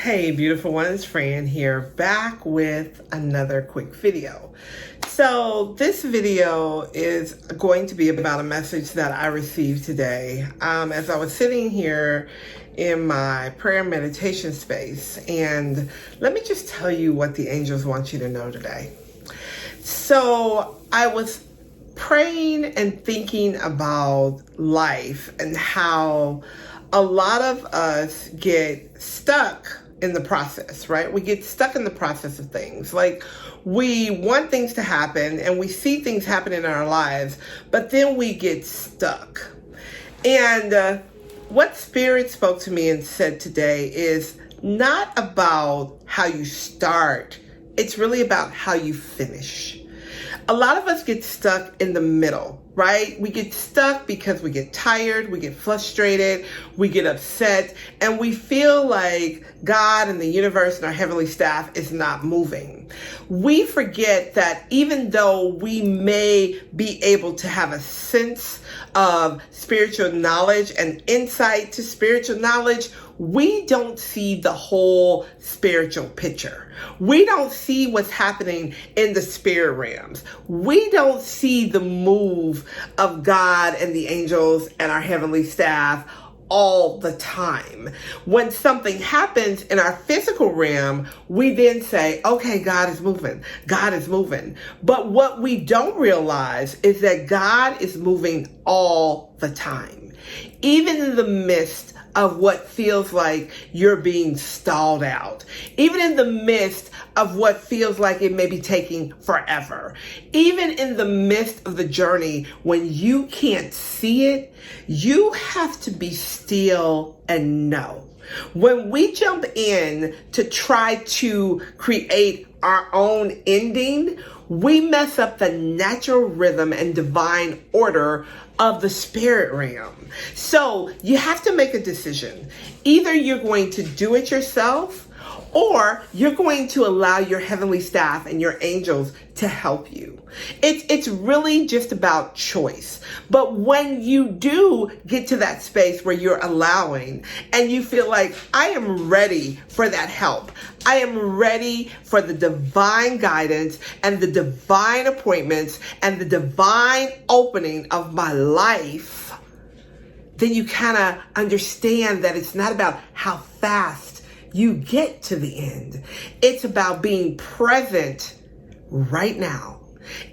Hey beautiful one, it's Fran here, back with another quick video. So this video is going to be about a message that I received today as I was sitting here in my prayer meditation space. And let me just tell you what the angels want you to know today. So I was praying and thinking about life and how a lot of us get stuck in the process, right? We get stuck in the process of things. Like we want things to happen and we see things happen in our lives, but then we get stuck. And what Spirit spoke to me and said today is not about how you start. It's really about how you finish. A lot of us get stuck in the middle, right? We get stuck because we get tired, we get frustrated, we get upset, and we feel like God and the universe and our heavenly staff is not moving. We forget that even though we may be able to have a sense of spiritual knowledge and insight to spiritual knowledge, we don't see the whole spiritual picture. We don't see what's happening in the spirit realms. We don't see the move of God and the angels and our heavenly staff all the time. When something happens in our physical realm, we then say, okay, God is moving. God is moving. But what we don't realize is that God is moving all the time. Even in the midst of what feels like you're being stalled out. Even in the midst of what feels like it may be taking forever. Even in the midst of the journey when you can't see it, you have to be still and know. When we jump in to try to create our own ending, we mess up the natural rhythm and divine order of the spirit realm. So you have to make a decision. Either you're going to do it yourself, or you're going to allow your heavenly staff and your angels to help you. It's really just about choice. But when you do get to that space where you're allowing and you feel like, I am ready for that help. I am ready for the divine guidance and the divine appointments and the divine opening of my life, then you kind of understand that it's not about how fast you get to the end. It's about being present right now.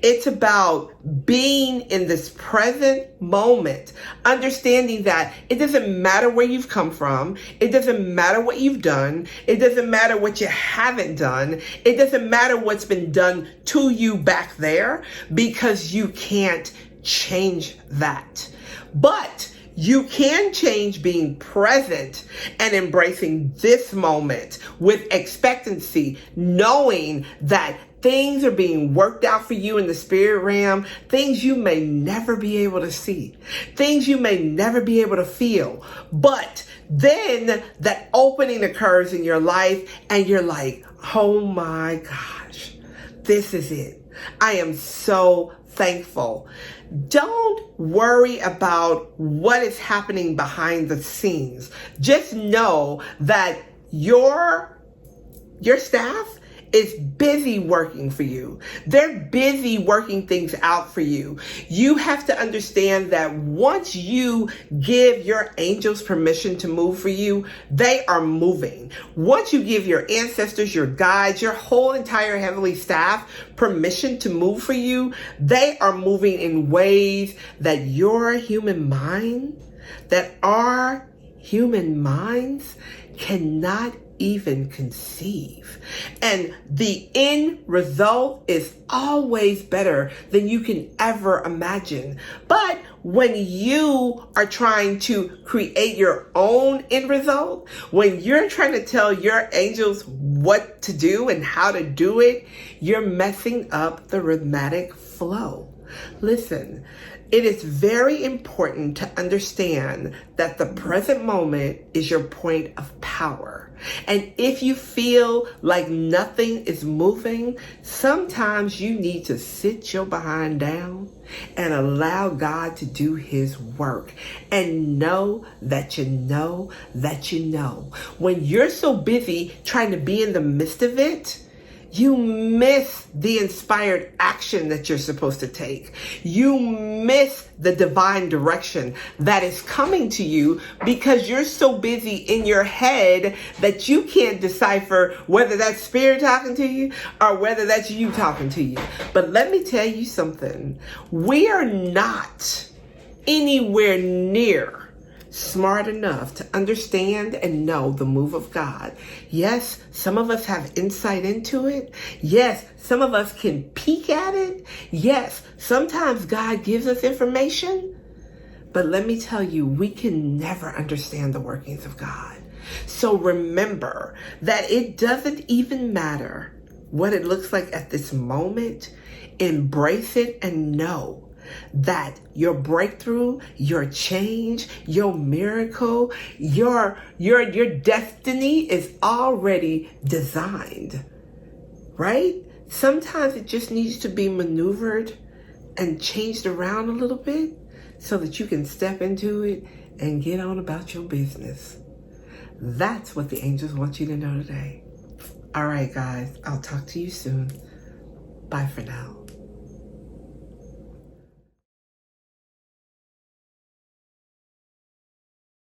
It's about being in this present moment, understanding that it doesn't matter where you've come from. It doesn't matter what you've done. It doesn't matter what you haven't done. It doesn't matter what's been done to you back there, because you can't change that. But you can change being present and embracing this moment with expectancy, knowing that things are being worked out for you in the spirit realm, things you may never be able to see, things you may never be able to feel. But then that opening occurs in your life and you're like, oh my gosh, this is it. I am so thankful. Don't worry about what is happening behind the scenes. Just know that your staff is busy working for you. They're busy working things out for you. You have to understand that once you give your angels permission to move for you, they are moving. Once you give your ancestors, your guides, your whole entire heavenly staff permission to move for you, they are moving in ways that your human mind, that our human minds cannot even conceive. And the end result is always better than you can ever imagine. But when you are trying to create your own end result, when you're trying to tell your angels what to do and how to do it, you're messing up the rhythmic flow. Listen, it is very important to understand that the present moment is your point of power. And if you feel like nothing is moving, sometimes you need to sit your behind down and allow God to do his work, and know that you know that you know. When you're so busy trying to be in the midst of it, you miss the inspired action that you're supposed to take. You miss the divine direction that is coming to you because you're so busy in your head that you can't decipher whether that's spirit talking to you or whether that's you talking to you. But let me tell you something. We are not anywhere near smart enough to understand and know the move of God. Yes, some of us have insight into it. Yes, some of us can peek at it. Yes, sometimes God gives us information. But let me tell you, we can never understand the workings of God. So remember that it doesn't even matter what it looks like at this moment. Embrace it and know that your breakthrough, your change, your miracle, your destiny is already designed, right? Sometimes it just needs to be maneuvered and changed around a little bit so that you can step into it and get on about your business. That's what the angels want you to know today. All right, guys, I'll talk to you soon. Bye for now.